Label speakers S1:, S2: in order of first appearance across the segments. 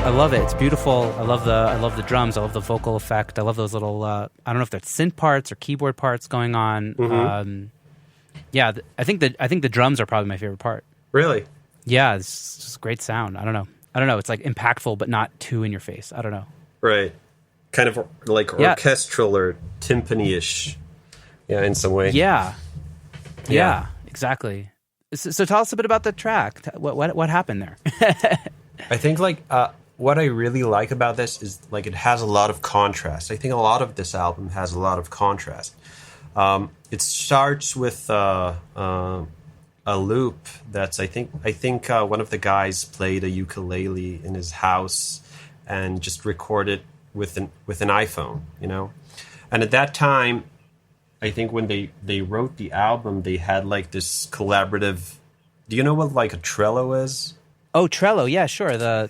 S1: I love it. It's beautiful. I love the drums. I love the vocal effect. I love those little I don't know if they're synth parts or keyboard parts going on.
S2: Mm-hmm.
S1: I think the drums are probably my favorite part.
S2: Really?
S1: Yeah, it's just great sound. I don't know. It's like impactful but not too in your face. I don't know.
S2: Right. Kind of like orchestral or timpani-ish. Yeah, in some way.
S1: Yeah, exactly. So tell us a bit about the track. What happened there?
S2: I think what I really like about this is like it has a lot of contrast. I think a lot of this album has a lot of contrast. It starts with a loop that's I think one of the guys played a ukulele in his house and just recorded with an iPhone, you know. And at that time, I think when they wrote the album, they had like this collaborative. Do you know what like a Trello is?
S1: Oh, Trello, yeah, sure. The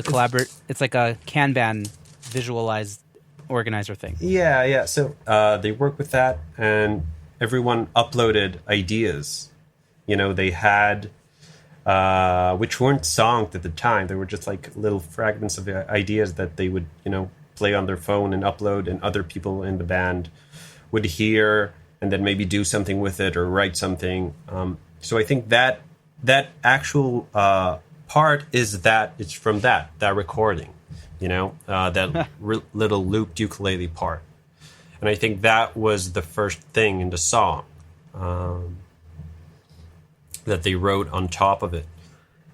S1: collaborate. It's like a Kanban visualized organizer thing.
S2: Yeah. So they worked with that, and everyone uploaded ideas. You know, they had which weren't songs at the time. They were just like little fragments of ideas that they would, you know, play on their phone and upload, and other people in the band would hear and then maybe do something with it or write something. So I think that actual part it's from that recording, you know, that little looped ukulele part. And I think that was the first thing in the song that they wrote on top of it.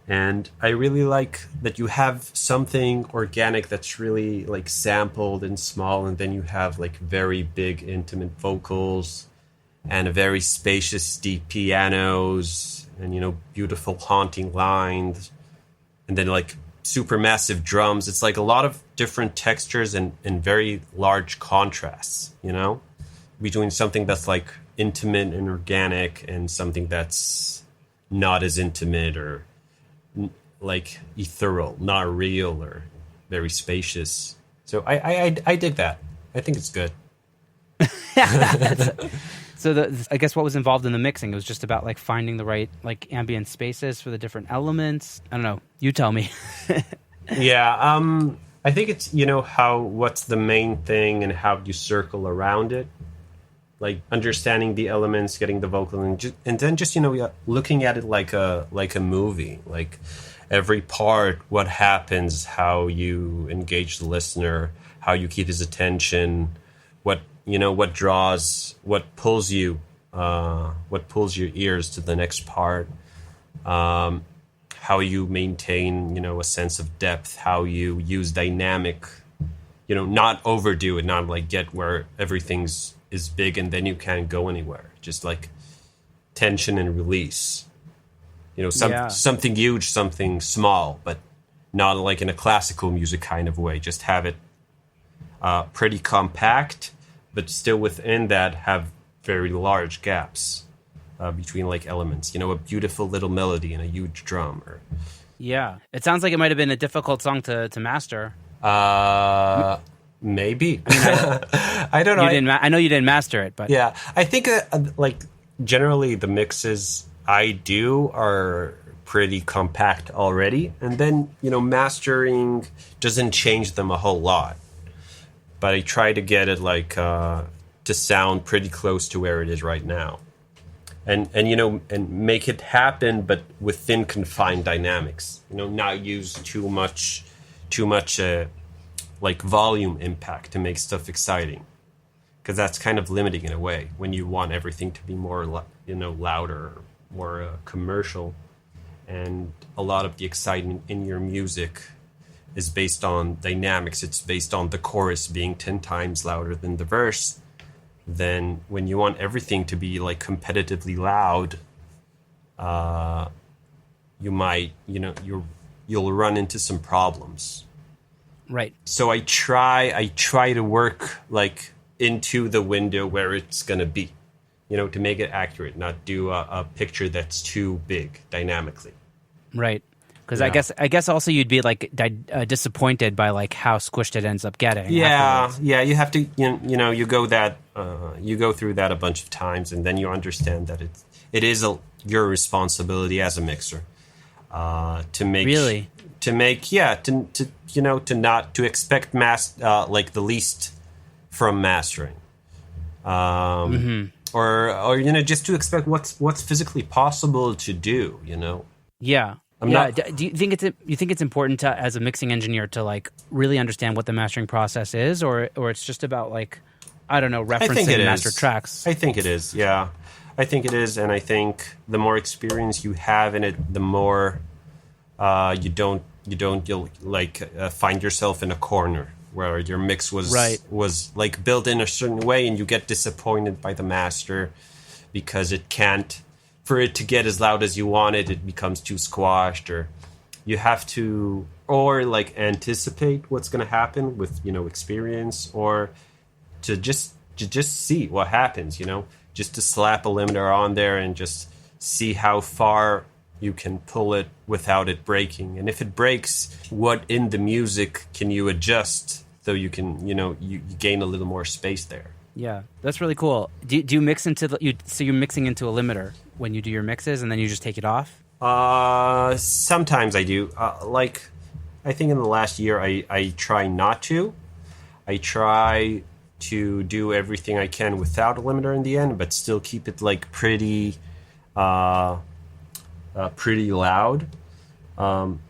S2: And I really like that you have something organic that's really like sampled and small, and then you have like very big intimate vocals and a very spacious deep pianos and, you know, beautiful haunting lines, and then like super massive drums. It's like a lot of different textures and very large contrasts, you know, between something that's like intimate and organic and something that's not as intimate or like ethereal, not real, or very spacious. So I dig that. I think it's good.
S1: So I guess what was involved in the mixing, it was just about like finding the right like ambient spaces for the different elements. I don't know. You tell me.
S2: Yeah. I think it's, you know, what's the main thing and how you circle around it. Like understanding the elements, getting the vocal, and then just, you know, looking at it like a movie, like every part, what happens, how you engage the listener, how you keep his attention, what draws, what pulls your ears to the next part, how you maintain, you know, a sense of depth, how you use dynamic, you know, not overdo it, not like get where everything's is big and then you can't go anywhere. Just like tension and release. You know, something huge, something small, but not like in a classical music kind of way. Just have it pretty compact, but still within that have very large gaps between like elements. You know, a beautiful little melody and a huge drum.
S1: Yeah. It sounds like it might have been a difficult song to master.
S2: Maybe. I don't know.
S1: I know you didn't master it, but
S2: yeah, I think like generally the mixes I do are pretty compact already, and then, you know, mastering doesn't change them a whole lot. But I try to get it like to sound pretty close to where it is right now, and you know, and make it happen, but within confined dynamics. You know, not use too much. Like volume impact to make stuff exciting, because that's kind of limiting in a way when you want everything to be more, you know, louder, more commercial, and a lot of the excitement in your music is based on dynamics. It's based on the chorus being 10 times louder than the verse. Then when you want everything to be like competitively loud, you might, you know, you'll run into some problems.
S1: Right.
S2: So I try to work like into the window where it's going to be, you know, to make it accurate, not do a picture that's too big dynamically.
S1: Right. Because I guess also you'd be like disappointed by like how squished it ends up getting.
S2: Yeah.
S1: Afterwards.
S2: Yeah. You have to, you know, you go through that a bunch of times, and then you understand that it is your responsibility as a mixer. to make
S1: Really?
S2: to not to expect like the least from mastering, or just to expect what's physically possible to do.
S1: Yeah. Do you think it's important to, as a mixing engineer, to like really understand what the mastering process is, or it's just about like, I don't know, referencing master tracks?
S2: I think it is. Yeah, I think it is, and I think the more experience you have in it, the more you'll find yourself in a corner where your mix was like built in a certain way, and you get disappointed by the master because it can't. For it to get as loud as you want it becomes too squashed, or you have to, or like anticipate what's going to happen with experience, or to just see what happens, just to slap a limiter on there and just see how far you can pull it without it breaking. And if it breaks, what in the music can you adjust so you can you gain a little more space there.
S1: Yeah, that's really cool. Do you mix so you're mixing into a limiter when you do your mixes, and then you just take it off?
S2: Sometimes I do. Like, I think in the last year, I try not to. I try to do everything I can without a limiter in the end, but still keep it like pretty loud.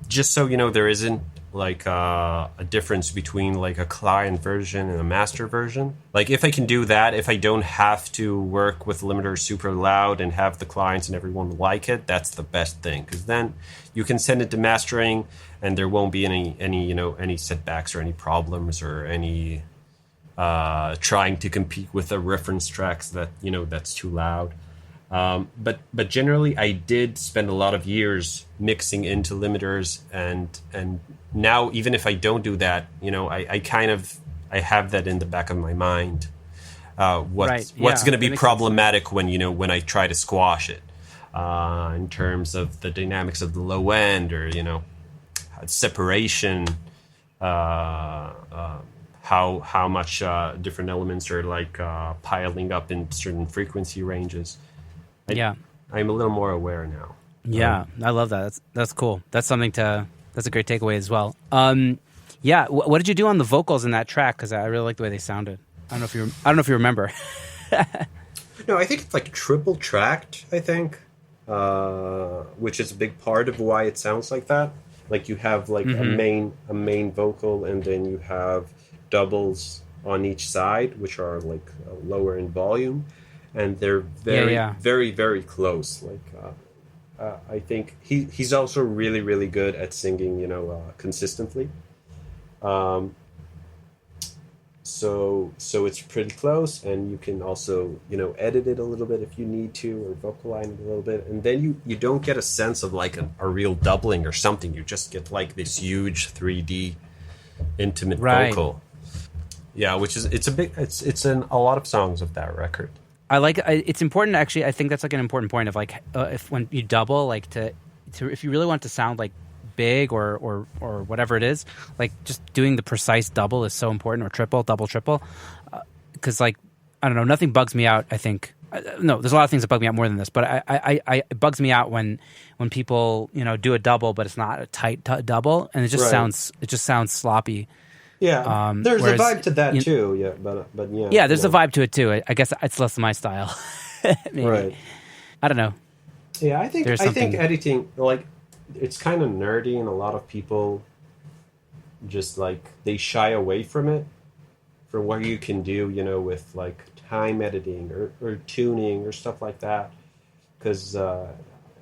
S2: Just so there isn't like a difference between like a client version and a master version. Like, if I can do that, if I don't have to work with limiter super loud and have the clients and everyone like it, that's the best thing, because then you can send it to mastering and there won't be any setbacks or any problems or any trying to compete with the reference tracks that that's too loud. But generally, I did spend a lot of years mixing into limiters, and now even if I don't do that, I have that in the back of my mind. What's going to be problematic when I try to squash it, in terms of the dynamics of the low end, or separation, how much different elements are like piling up in certain frequency ranges. I'm a little more aware now.
S1: Yeah, I love that. That's cool. That's a great takeaway as well. What did you do on the vocals in that track? Because I really like the way they sounded. I don't know if you remember.
S2: No, I think it's like triple tracked, I think, which is a big part of why it sounds like that. Like, you have like a main vocal, and then you have doubles on each side, which are like lower in volume. And they're very, very close. Like, I think he's also really, really good at singing, consistently. So it's pretty close, and you can also, edit it a little bit if you need to, or vocalize it a little bit, and then you don't get a sense of like a real doubling or something. You just get like this huge 3D intimate vocal. Yeah, which is it's in a lot of songs of that record.
S1: It's important, actually. I think that's like an important point of like, if when you double, like to if you really want to sound like big or whatever it is, like just doing the precise double is so important, or double, triple, because like, I don't know, nothing bugs me out. I think no, there's a lot of things that bug me out more than this, but it bugs me out when people do a double, but it's not a tight double, and it just sounds sloppy.
S2: Yeah, there's a vibe to that too. Yeah, but yeah.
S1: Yeah, there's a vibe to it too. I guess it's less my style.
S2: Right.
S1: I don't know.
S2: Yeah, I think editing, like, it's kind of nerdy, and a lot of people just like they shy away from it, from what you can do, with like time editing or tuning or stuff like that, because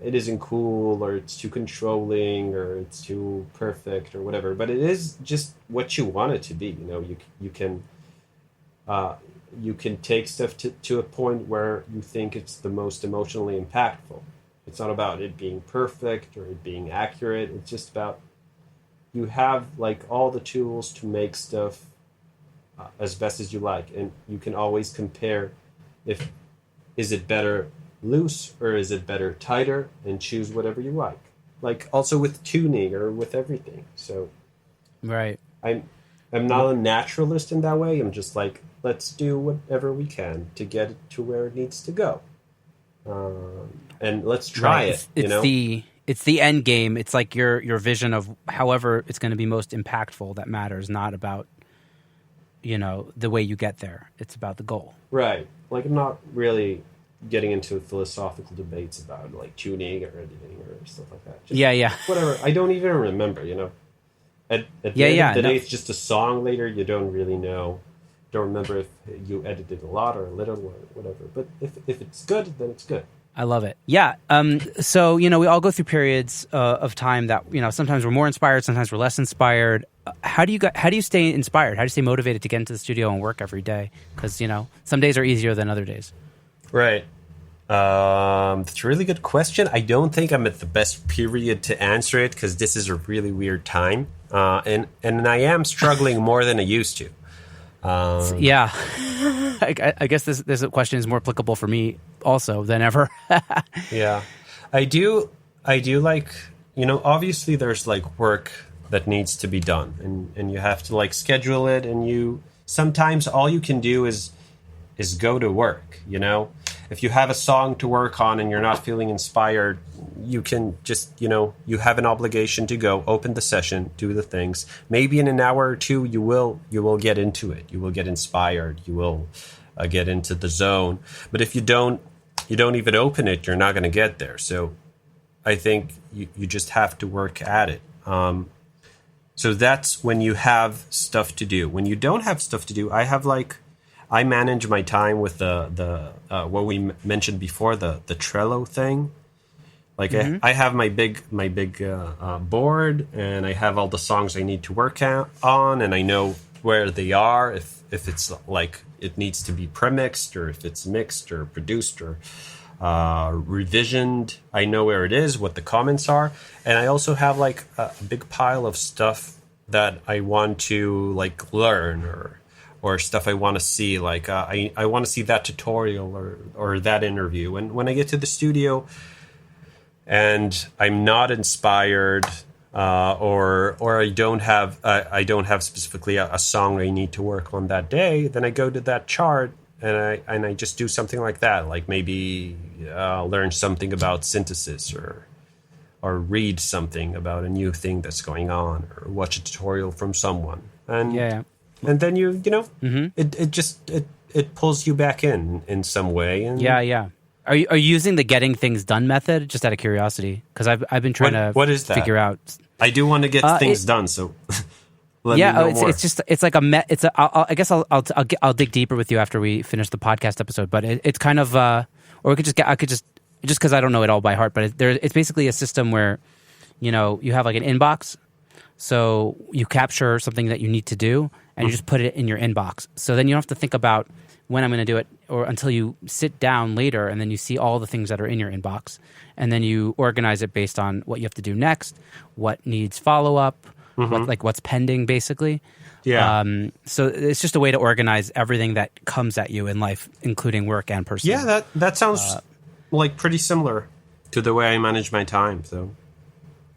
S2: it isn't cool, or it's too controlling, or it's too perfect, or whatever. But it is just what you want it to be. You can take stuff to a point where you think it's the most emotionally impactful. It's not about it being perfect or it being accurate. It's just about you have like all the tools to make stuff as best as you like, and you can always compare is it better loose or is it better tighter, and choose whatever you like. Like, also with tuning or with everything. So
S1: right,
S2: I'm not a naturalist in that way. I'm just like, let's do whatever we can to get it to where it needs to go, and let's try it.
S1: it's the end game. It's like your vision of however it's going to be most impactful that matters, not about, the way you get there. It's about the goal.
S2: Right. Like, I'm not really getting into philosophical debates about like tuning or editing or stuff like that.
S1: Just
S2: whatever. I don't even remember, At the end of the day, it's just a song later. You don't really know. Don't remember if you edited a lot or a little or whatever. But if it's good, then it's good.
S1: I love it. Yeah. So, we all go through periods of time that, sometimes we're more inspired, sometimes we're less inspired. How do you stay inspired? How do you stay motivated to get into the studio and work every day? Because, some days are easier than other days.
S2: Right. That's a really good question. I don't think I'm at the best period to answer it because this is a really weird time. And I am struggling more than I used to.
S1: Yeah. I guess this question is more applicable for me also than ever.
S2: Yeah. I do like, obviously there's like work that needs to be done and you have to like schedule it, and sometimes all you can do is go to work, If you have a song to work on and you're not feeling inspired, you can just, you have an obligation to go open the session, do the things. Maybe in an hour or two, you will get into it. You will get inspired. You will get into the zone. But if you don't even open it, you're not going to get there. So I think you just have to work at it. So that's when you have stuff to do. When you don't have stuff to do, I manage my time with the what we mentioned before, the Trello thing. Like I have my big board, and I have all the songs I need to work on, and I know where they are. If it's like it needs to be premixed, or if it's mixed or produced or revisioned, I know where it is, what the comments are, and I also have like a big pile of stuff that I want to like learn or stuff I want to see, like I want to see that tutorial or that interview. And when I get to the studio and I'm not inspired, or I don't have specifically a song I need to work on that day, then I go to that chart and I just do something like that, like maybe learn something about synthesis or read something about a new thing that's going on, or watch a tutorial from someone. And and then it pulls you back in some way. And
S1: Are you using the getting things done method? Just out of curiosity, because I've been trying to
S2: what is that?
S1: Figure out.
S2: I do want to get things done, so let me know more.
S1: It's like I guess I'll dig deeper with you after we finish the podcast episode. But it's kind of or we could just because I don't know it all by heart. But it's basically a system where you have like an inbox. So you capture something that you need to do, and you just put it in your inbox. So then you don't have to think about when I'm going to do it, or until you sit down later, and then you see all the things that are in your inbox. And then you organize it based on what you have to do next, what needs follow-up, what's pending, basically.
S2: Yeah.
S1: So it's just a way to organize everything that comes at you in life, including work and personal.
S2: Yeah, that sounds like pretty similar to the way I manage my time, so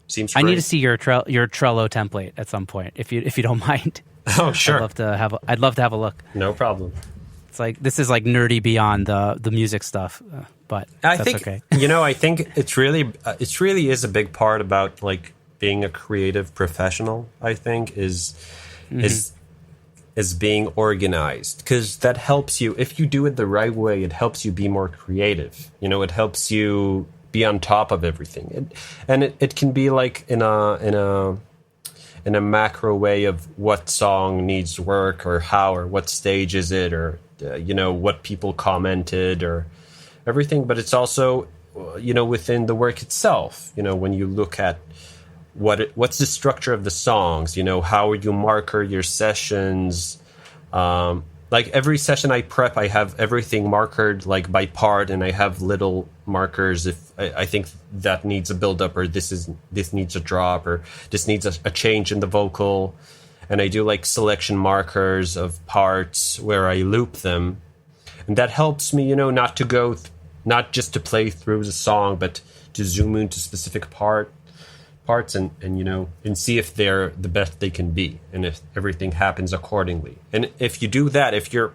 S2: seems great.
S1: I need to see your Trello template at some point, if you don't mind.
S2: Oh, sure.
S1: I'd love to have a look.
S2: No problem.
S1: It's like this is like nerdy beyond the music stuff, but
S2: I
S1: that's
S2: think
S1: okay.
S2: I think it really is a big part about like being a creative professional. I think is being organized, because that helps you. If you do it the right way, it helps you be more creative. It helps you be on top of everything, and it can be like in a macro way of what song needs work, or how, or what stage is it, or what people commented, or everything. But it's also within the work itself, when you look at what's the structure of the songs, how you marker your sessions. Like every session I prep, I have everything markered like by part, and I have little markers if I think that needs a build up, or this needs a drop, or this needs a change in the vocal. And I do like selection markers of parts where I loop them. And that helps me, not to go, not just to play through the song, but to zoom into specific parts and see if they're the best they can be, and if everything happens accordingly. And if you do that, if you're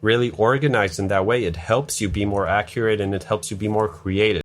S2: really organized in that way, it helps you be more accurate, and it helps you be more creative.